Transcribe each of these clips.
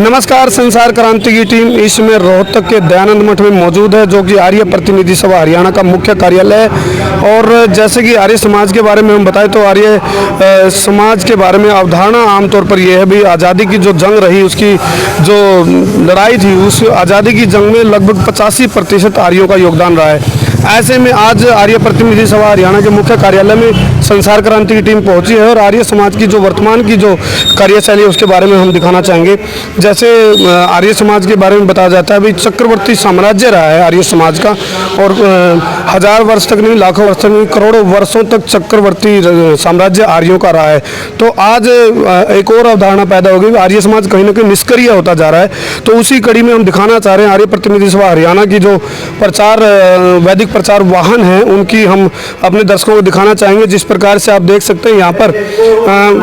नमस्कार। संसार क्रांति की टीम इसमें रोहतक के दयानंद मठ में मौजूद है, जो कि आर्य प्रतिनिधि सभा हरियाणा का मुख्य कार्यालय है। और जैसे कि आर्य समाज के बारे में हम बताएं तो आर्य समाज के बारे में अवधारणा आमतौर पर यह है भी, आज़ादी की जो जंग रही, उसकी जो लड़ाई थी, उस आज़ादी की जंग में लगभग 85% आर्यों का योगदान रहा है। ऐसे में आज आर्य प्रतिनिधि सभा हरियाणा के मुख्य कार्यालय में संसार क्रांति की टीम पहुंची है और आर्य समाज की जो वर्तमान की जो कार्यशैली है उसके बारे में हम दिखाना चाहेंगे। जैसे आर्य समाज के बारे में बताया जाता है भी, चक्रवर्ती साम्राज्य रहा है आर्य समाज का, और हजार वर्ष तक नहीं, लाखों वर्ष तक नहीं, करोड़ों वर्षों तक चक्रवर्ती साम्राज्य आर्यों का रहा है। तो आज एक और अवधारणा पैदा हो गई, आर्य समाज कहीं ना कहीं निष्क्रिय होता जा रहा है। तो उसी कड़ी में हम दिखाना चाह रहे हैं आर्य प्रतिनिधि सभा हरियाणा की जो प्रचार वैदिक प्रचार वाहन है, उनकी हम अपने दर्शकों को दिखाना चाहेंगे। जिस प्रकार से आप देख सकते हैं यहाँ पर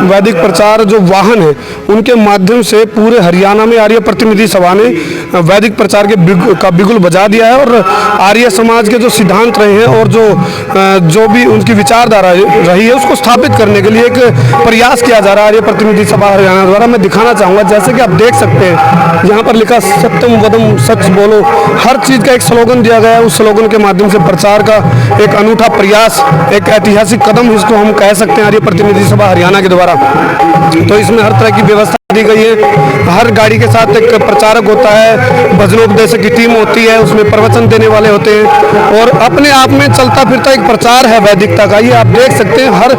वैदिक प्रचार जो वाहन है, उनके माध्यम से पूरे हरियाणा में आर्य प्रतिनिधि सभा ने वैदिक प्रचार का बिगुल बजा दिया है और आर्य समाज के जो सिद्धांत रहे हैं और जो भी उनकी विचारधारा रही है, उसको स्थापित करने के लिए एक प्रयास किया जा रहा है आर्य प्रतिनिधि सभा हरियाणा द्वारा। मैं दिखाना चाहूँगा, जैसे कि आप देख सकते हैं यहाँ पर लिखा सत्यम वदम, सच बोलो। हर चीज़ का एक स्लोगन दिया गया है। उस स्लोगन के माध्यम से प्रचार का एक अनूठा प्रयास, एक ऐतिहासिक कदम इसको हम कह सकते हैं आर्य प्रतिनिधि सभा हरियाणा के द्वारा। तो इसमें हर तरह की व्यवस्था दी गई है। हर गाड़ी के साथ एक प्रचारक होता है, भजनोपदेशक की टीम होती है, उसमें प्रवचन देने वाले होते हैं और अपने आप में चलता फिरता एक प्रचार है वैदिकता का। ये आप देख सकते हैं, हर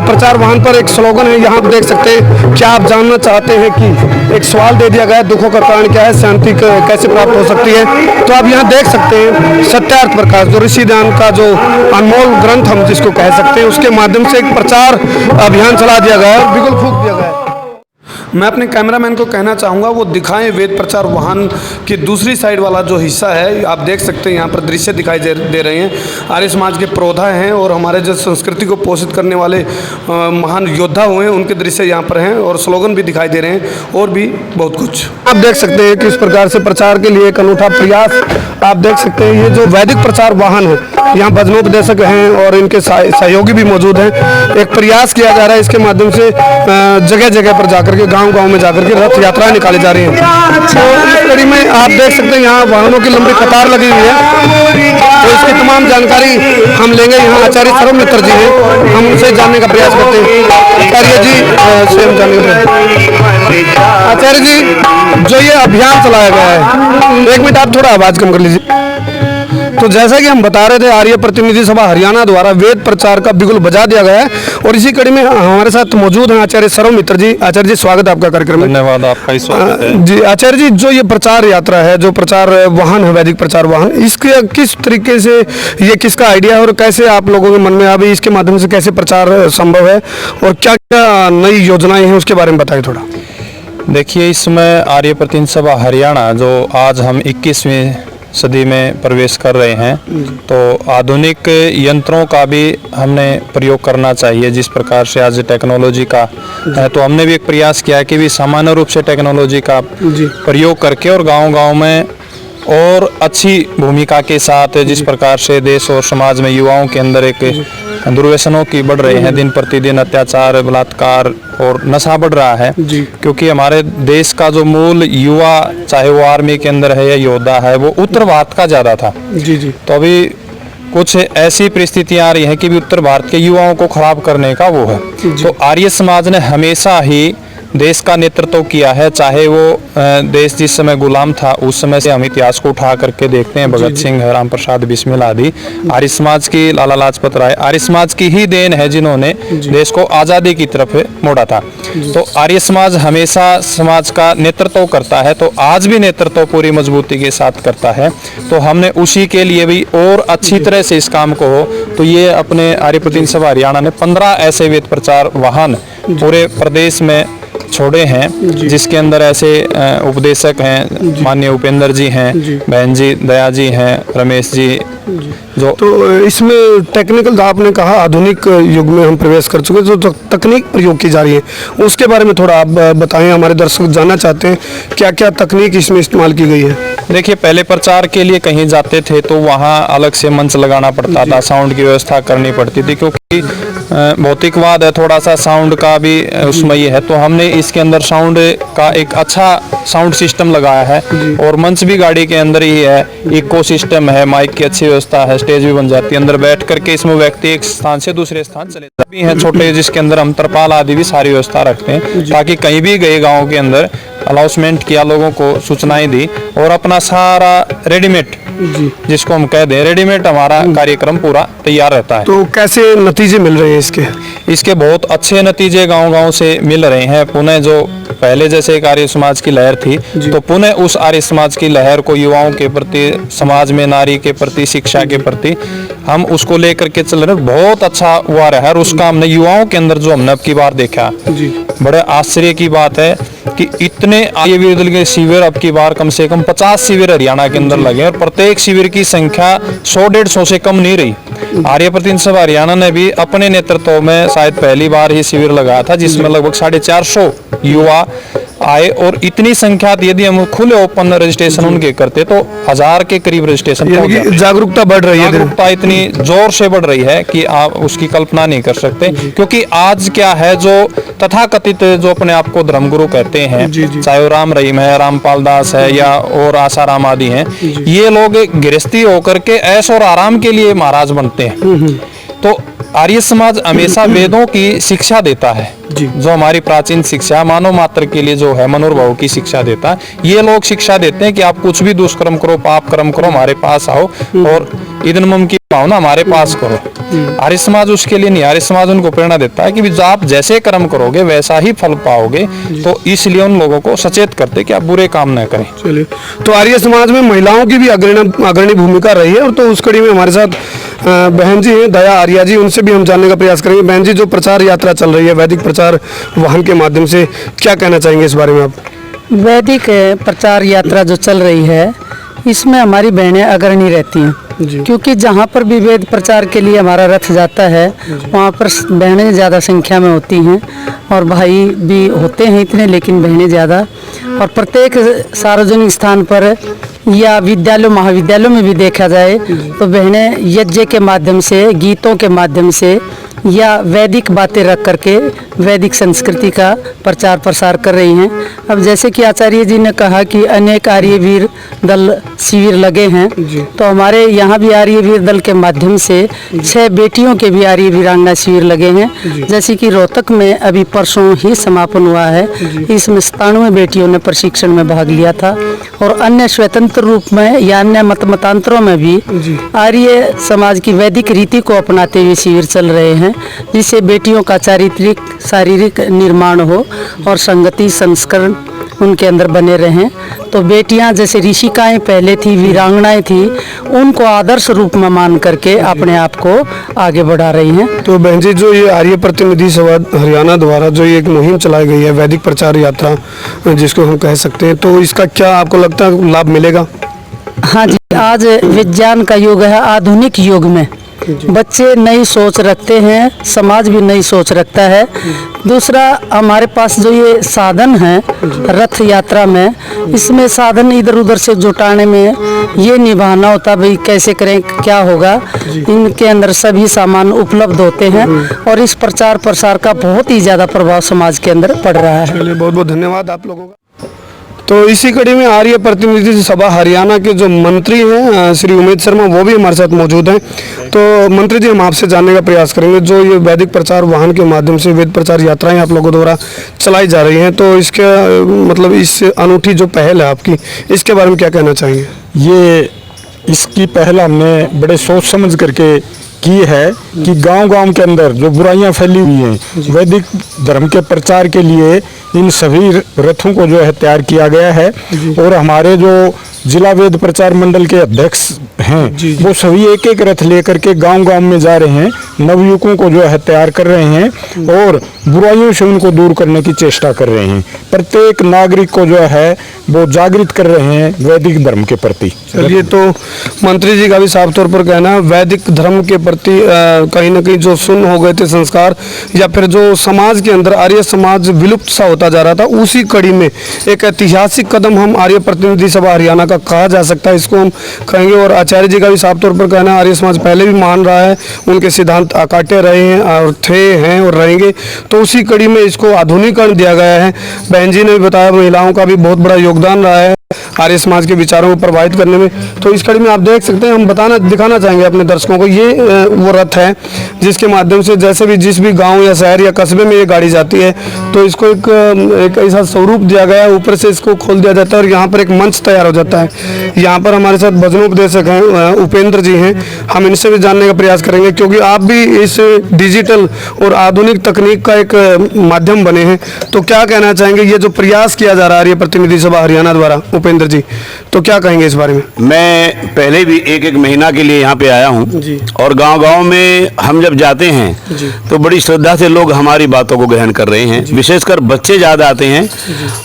प्रचार वाहन पर एक स्लोगन है। यहाँ आप देख सकते हैं, क्या आप जानना चाहते हैं कि एक सवाल दे दिया गया है, दुखों का कारण क्या है, शांति कैसे प्राप्त हो सकती है। तो आप यहाँ देख सकते हैं सत्यार्थ प्रकाश, जो ऋषिदान का जो अनमोल ग्रंथ हम जिसको कह सकते हैं, उसके माध्यम से एक प्रचार अभियान चला दिया गया है, बिगुल फूंक दिया गया है। मैं अपने कैमरामैन को कहना चाहूँगा वो दिखाएं वेद प्रचार वाहन की दूसरी साइड वाला जो हिस्सा है। आप देख सकते हैं यहाँ पर दृश्य दिखाई दे रहे हैं। आर्य समाज के प्रौधा हैं और हमारे जो संस्कृति को पोषित करने वाले महान योद्धा हुए हैं, उनके दृश्य यहाँ पर हैं और स्लोगन भी दिखाई दे रहे हैं और भी बहुत कुछ आप देख सकते हैं कि इस प्रकार से प्रचार के लिए एक अनूठा प्रयास आप देख सकते हैं। ये जो वैदिक प्रचार वाहन है, यहाँ भजनोपदेशक हैं और इनके सहयोगी भी मौजूद हैं। एक प्रयास किया जा रहा है, इसके माध्यम से जगह जगह पर जाकर के, गांव में जाकर के रथ यात्राएं निकाली जा रही हैं। तो इस कड़ी में आप देख सकते हैं यहाँ वाहनों की लंबी कतार लगी हुई है। तो इसकी तमाम जानकारी हम लेंगे। यहाँ आचार्य सर्वमित्र जी हैं, हम उनसे जानने का प्रयास करते हैं। आचार्य जी से हम जानने का प्रयास। आचार्य जी, जो ये अभियान चलाया गया है, एक मिनट आप थोड़ा आवाज कम कर लीजिए। तो जैसा कि हम बता रहे थे, आर्य प्रतिनिधि सभा हरियाणा द्वारा वेद प्रचार का बिगुल बजा दिया गया है और इसी कड़ी में हमारे साथ मौजूद हैं आचार्य सर्वमित्र जी। आचार्य जी, स्वागत है आपका कार्यक्रम में। धन्यवाद, आपका स्वागत है। जी आचार्य जी, जो ये प्रचार यात्रा है, जो प्रचार वाहन है, वैदिक प्रचार वाहन, इसके किस तरीके से, ये किसका आइडिया है और कैसे आप लोगों के मन में अभी इसके माध्यम से कैसे प्रचार संभव है और क्या क्या नई योजनाएं हैं, उसके बारे में बताएं थोड़ा। देखिए, इसमें आर्य प्रतिनिधि सभा हरियाणा जो आज हम 21वीं सदी में प्रवेश कर रहे हैं, तो आधुनिक यंत्रों का भी हमने प्रयोग करना चाहिए। जिस प्रकार से आज टेक्नोलॉजी का है, तो हमने भी एक प्रयास किया कि भी सामान्य रूप से टेक्नोलॉजी का प्रयोग करके और गांव-गांव में और अच्छी भूमिका के साथ, जिस प्रकार से देश और समाज में युवाओं के अंदर एक दुर्व्यसनों की बढ़ रहे हैं, दिन प्रतिदिन अत्याचार, बलात्कार और नशा बढ़ रहा है। क्योंकि हमारे देश का जो मूल युवा, चाहे वो आर्मी के अंदर है या योद्धा है, वो उत्तर भारत का ज़्यादा था। तो अभी कुछ ऐसी परिस्थितियाँ आ रही हैं कि भी उत्तर भारत के युवाओं को खराब करने का वो है। तो आर्य समाज ने हमेशा ही देश का नेतृत्व किया है। चाहे वो देश जिस समय गुलाम था, उस समय से हम इतिहास को उठा करके देखते हैं, भगत सिंह, राम प्रसाद बिस्मिल आदि, आर्य समाज की, लाला लाजपत राय, आर्य समाज की ही देन है जिन्होंने देश को आज़ादी की तरफ मोड़ा था। तो आर्य समाज हमेशा समाज का नेतृत्व करता है, तो आज भी नेतृत्व पूरी मजबूती के साथ करता है। तो हमने उसी के लिए भी और अच्छी तरह से इस काम को हो, तो ये अपने आर्य प्रतिनिधि सभा हरियाणा ने 15 ऐसे वेद प्रचार वाहन पूरे प्रदेश में छोड़े हैं, जिसके अंदर ऐसे उपदेशक हैं, माननीय उपेंद्र जी हैं, बहन जी दया जी हैं, रमेश जी। जो तो इसमें टेक्निकल, आपने कहा आधुनिक युग में हम प्रवेश कर चुके, जो तकनीक प्रयोग की जा रही है उसके बारे में थोड़ा आप बताएं। हमारे दर्शक जानना चाहते हैं क्या क्या तकनीक इसमें इस्तेमाल की गई है। देखिए, पहले प्रचार के लिए कहीं जाते थे तो वहाँ अलग से मंच लगाना पड़ता था, साउंड की व्यवस्था करनी पड़ती थी, क्योंकि भौतिकवाद है, थोड़ा सा साउंड का भी उसमें ये है, तो हमने इसके अंदर साउंड का एक अच्छा साउंड सिस्टम लगाया है और मंच भी गाड़ी के अंदर ही है, इको सिस्टम है, माइक की अच्छी व्यवस्था है, स्टेज भी बन जाती है, अंदर बैठ करके इसमें व्यक्ति एक स्थान से दूसरे स्थान चले जाते भी हैं छोटे, जिसके अंदर हम तरपाल आदि भी सारी व्यवस्था रखते हैं ताकि कहीं भी गए गाँव के अंदर अनाउंसमेंट किया, लोगों को सूचनाएं दी और अपना सारा रेडीमेड जिसको हम कह दें रेडीमेड हमारा कार्यक्रम पूरा तैयार रहता है। तो कैसे नतीजे मिल रहे हैं इसके बहुत अच्छे नतीजे गांव-गांव से मिल रहे हैं। पुनः जो पहले जैसे एक आर्य समाज की लहर थी तो पुनः उस आर्य समाज की लहर को युवाओं के प्रति, समाज में नारी के प्रति, शिक्षा के प्रति हम उसको लेकर के चल रहे हैं। बहुत अच्छा हुआ रहा है और उसका हमने युवाओं के अंदर जो हमने अब की बार देखा, बड़े आश्चर्य की बात है कि इतने आर्य वीर दल के शिविर अब की बार कम से कम 50 शिविर हरियाणा के अंदर लगे और प्रत्येक शिविर की संख्या 100-150 से कम नहीं रही। आर्य प्रतिनिधि सभा हरियाणा ने भी अपने नेतृत्व में शायद पहली बार ही शिविर लगाया था जिसमें लगभग 450 युवा आए और इतनी संख्या यदि हम खुले ओपन रजिस्ट्रेशन उनके करते तो 1000 के करीब रजिस्ट्रेशन। जागरूकता बढ़ रही है, जागरूकता इतनी जोर से बढ़ रही है कि आप उसकी कल्पना नहीं कर सकते। क्योंकि आज क्या है, जो तथाकथित जो अपने आप को धर्मगुरु कहते हैं, चाहे वो राम रहीम है, रामपाल दास है या और आसाराम आदि हैं, ये लोग गृहस्थी होकर के ऐश और आराम के लिए महाराज बनते हैं। तो आर्य समाज हमेशा वेदों की शिक्षा देता है, जो हमारी प्राचीन शिक्षा मानव मात्र के लिए जो है मनोभाव की शिक्षा देता है। ये लोग शिक्षा देते हैं कि आप कुछ भी दुष्कर्म करो, पाप कर्म करो, हमारे पास आओ और ईदन मम की भावना हमारे पास करो। आर्य समाज उसके लिए नहीं, आर्य समाज उनको प्रेरणा देता है कि आप जैसे कर्म करोगे वैसा ही फल पाओगे। तो इसलिए उन लोगों को सचेत करते कि आप बुरे काम न करें। चलिए, तो आर्य समाज में महिलाओं की भी अग्रणी भूमिका रही है और तो उस कड़ी में हमारे साथ बहन जी हैं, दया आर्या जी, उनसे भी हम जानने का प्रयास करेंगे। बहन जी, जो प्रचार यात्रा चल रही है वैदिक प्रचार वाहन के माध्यम से, क्या कहना चाहेंगे इस बारे में आप? वैदिक प्रचार यात्रा जो चल रही है इसमें हमारी बहनें अग्रणी रहती हैं, क्योंकि जहाँ पर भी वेद प्रचार के लिए हमारा रथ जाता है वहाँ पर बहनें ज़्यादा संख्या में होती हैं और भाई भी होते हैं इतने, लेकिन बहनें ज़्यादा। और प्रत्येक सार्वजनिक स्थान पर या विद्यालयों महाविद्यालयों में भी देखा जाए तो बहनें यज्ञ के माध्यम से, गीतों के माध्यम से या वैदिक बातें रख करके वैदिक संस्कृति का प्रचार प्रसार कर रही हैं। अब जैसे कि आचार्य जी ने कहा कि अनेक आर्य वीर दल शिविर लगे हैं, तो हमारे यहाँ भी आर्य वीर दल के माध्यम से 6 बेटियों के भी आर्य वीरांगना शिविर लगे हैं। जैसे कि रोहतक में अभी परसों ही समापन हुआ है, इसमें 97 बेटियों ने प्रशिक्षण में भाग लिया था। और अन्य स्वतंत्र रूप में या अन्य मतांतरों में भी आर्य समाज की वैदिक रीति को अपनाते हुए शिविर चल रहे हैं, जिससे बेटियों का चारित्रिक शारीरिक निर्माण हो और संगति संस्करण उनके अंदर बने रहें। तो बेटियां जैसे ऋषिकाएं पहले थी, वीरांगनाएं थी, उनको आदर्श रूप में मान करके अपने आप को आगे बढ़ा रही हैं। तो बहन जी, जो ये आर्य प्रतिनिधि सभा हरियाणा द्वारा जो ये एक मुहिम चलाई गई है वैदिक प्रचार यात्रा जिसको हम कह सकते हैं, तो इसका क्या आपको लगता है लाभ मिलेगा? हाँ जी, आज विज्ञान का युग है। आधुनिक युग में बच्चे नई सोच रखते हैं, समाज भी नई सोच रखता है। दूसरा, हमारे पास जो ये साधन है रथ यात्रा में, इसमें साधन इधर उधर से जुटाने में ये निभाना होता भाई कैसे करें, क्या होगा। इनके अंदर सभी सामान उपलब्ध होते हैं और इस प्रचार प्रसार का बहुत ही ज़्यादा प्रभाव समाज के अंदर पड़ रहा है। चलिए, बहुत बहुत धन्यवाद आप लोगों का। तो इसी कड़ी में आर्य प्रतिनिधि सभा हरियाणा के जो मंत्री हैं श्री उमेद शर्मा, वो भी हमारे साथ मौजूद हैं। तो मंत्री जी, हम आपसे जानने का प्रयास करेंगे, जो ये वैदिक प्रचार वाहन के माध्यम से वेद प्रचार यात्राएं आप लोगों द्वारा चलाई जा रही हैं, तो इसके मतलब इस अनूठी जो पहल है आपकी, इसके बारे में क्या कहना चाहेंगे? ये इसकी पहल हमने बड़े सोच समझ करके की है कि गांव-गांव के अंदर जो बुराइयां फैली हुई हैं, वैदिक धर्म के प्रचार के लिए इन सभी रथों को जो है तैयार किया गया है। और हमारे जो जिला वेद प्रचार मंडल के अध्यक्ष हैं वो सभी एक एक रथ लेकर के गांव-गांव में जा रहे हैं, नवयुवकों को जो है तैयार कर रहे हैं और बुराइयों से उनको दूर करने की चेष्टा कर रहे हैं। प्रत्येक नागरिक को जो है वो जागृत कर रहे हैं वैदिक धर्म के प्रति। चलिए, तो मंत्री जी का भी साफ तौर पर कहना है वैदिक धर्म के प्रति कहीं ना कहीं जो शून्य हो गए थे संस्कार या फिर जो समाज के अंदर आर्य समाज विलुप्त सा होता जा रहा था, उसी कड़ी में एक ऐतिहासिक कदम हम आर्य प्रतिनिधि सभा हरियाणा का कहा जा सकता है, इसको हम कहेंगे। और आचार्य जी का भी साफ तौर पर कहना है आर्य समाज पहले भी मान रहा है, उनके सिद्धांत अकाटे रहे हैं और हैं और रहेंगे, तो उसी कड़ी में इसको आधुनिकीकरण दिया गया है। बहन जी ने भी बताया महिलाओं का भी बहुत बड़ा योगदान रहा है आर्य समाज के विचारों को प्रभावित करने में। तो इस कड़ी में आप देख सकते हैं, हम दिखाना चाहेंगे अपने दर्शकों को, ये वो रथ है जिसके माध्यम से जैसे भी जिस भी गांव या शहर या कस्बे में ये गाड़ी जाती है तो इसको एक ऐसा स्वरूप दिया गया है, ऊपर से इसको खोल दिया जाता है और यहाँ पर एक मंच तैयार हो जाता है। यहाँ पर हमारे साथ भजनोपदेशक हैं उपेंद्र जी हैं, हम इनसे भी जानने का प्रयास करेंगे क्योंकि आप भी इस डिजिटल और आधुनिक तकनीक का एक माध्यम बने हैं। तो क्या कहना चाहेंगे, ये जो प्रयास किया जा रहा है आर्य प्रतिनिधि सभा हरियाणा द्वारा, उपेंद्र जी, तो क्या कहेंगे इस बारे में? मैं पहले भी एक महीना के लिए यहाँ पे आया हूँ और गांव-गांव में हम जब जाते हैं तो बड़ी श्रद्धा से लोग हमारी बातों को ग्रहण कर रहे हैं, विशेषकर बच्चे ज़्यादा आते हैं।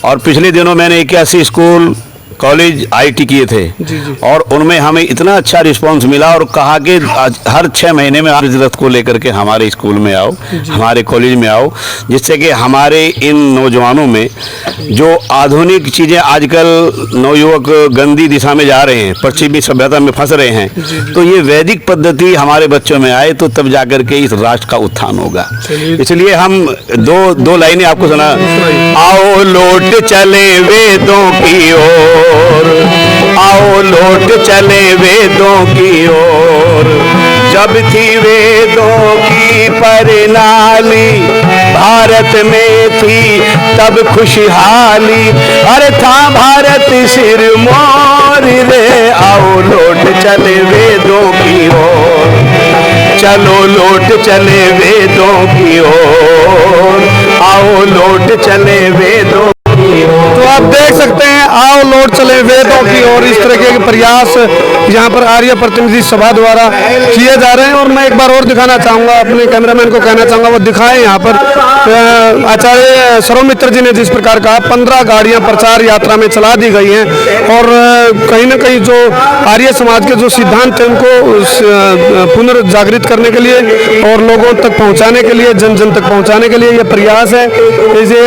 और पिछले दिनों मैंने 81 स्कूल कॉलेज आईटी किए थे और उनमें हमें इतना अच्छा रिस्पांस मिला और कहा कि हर 6 महीने में आप इस रथ को लेकर के हमारे स्कूल में आओ, हमारे कॉलेज में आओ, जिससे कि हमारे इन नौजवानों में जो आधुनिक चीज़ें आजकल नवयुवक गंदी दिशा में जा रहे हैं, पश्चिमी सभ्यता में फंस रहे हैं, तो ये वैदिक पद्धति हमारे बच्चों में आए तो तब जाकर के इस राष्ट्र का उत्थान होगा। इसलिए हम दो लाइनें आपको सुना, आओ लौट चले वेदों की ओर, आओ लौट चले वेदों की ओर, जब थी वेदों की परनाली भारत में थी तब खुशहाली, अरे था भारत सिर मोर रे, आओ लौट चले वेदों की ओर, चलो लौट चले वेदों की ओर, आओ लौट चले वेदों। तो आप देख सकते हैं, आओ लौट चले वेदों की ओर, इस तरह के प्रयास यहाँ पर आर्य प्रतिनिधि सभा द्वारा किए जा रहे हैं। और मैं एक बार और दिखाना चाहूँगा, अपने कैमरामैन को कहना चाहूँगा वो दिखाएं। यहाँ पर आचार्य सर्वमित्र जी ने जिस प्रकार कहा 15 गाड़ियाँ प्रचार यात्रा में चला दी गई हैं और कहीं ना कहीं जो आर्य समाज के जो सिद्धांत हैं उनको पुनर्जागृत करने के लिए और लोगों तक पहुँचाने के लिए, जन जन तक पहुँचाने के लिए ये प्रयास है। इसे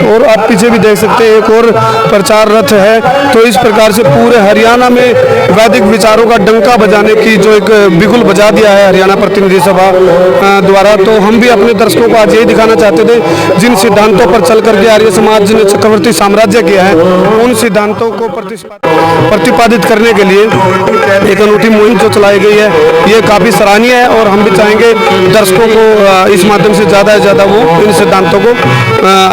और आप पीछे भी देख सकते हैं एक और प्रचार रथ है। तो इस प्रकार से पूरे हरियाणा में वैदिक विचारों का डंका बजाने की जो एक बिगुल बजा दिया है हरियाणा प्रतिनिधि सभा द्वारा। तो हम भी अपने दर्शकों को आज यही दिखाना चाहते थे, जिन सिद्धांतों पर चल करके आर्य समाज ने चक्रवर्ती साम्राज्य किया है उन सिद्धांतों को प्रतिपादित करने के लिए एक अनूठी मुहिम जो चलाई गई है ये काफ़ी सराहनीय है। और हम भी चाहेंगे दर्शकों को इस माध्यम से ज़्यादा से ज़्यादा वो इन सिद्धांतों को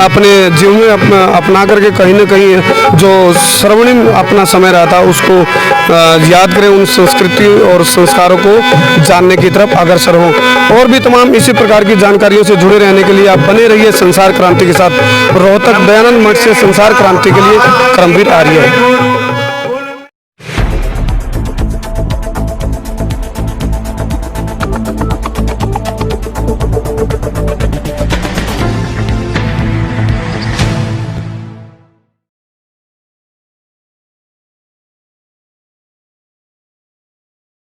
अपने जीवन में अपना करके कहीं ना कहीं जो स्वर्णिम अपना समय रहा था उसको याद करें, उन संस्कृति और संस्कारों को जानने की तरफ अग्रसर हो। और भी तमाम इसी प्रकार की जानकारियों से जुड़े रहने के लिए आप बने रहिए संसार क्रांति के साथ। रोहतक दयानंद मठ से संसार क्रांति के लिए कर्मवीर आर्य।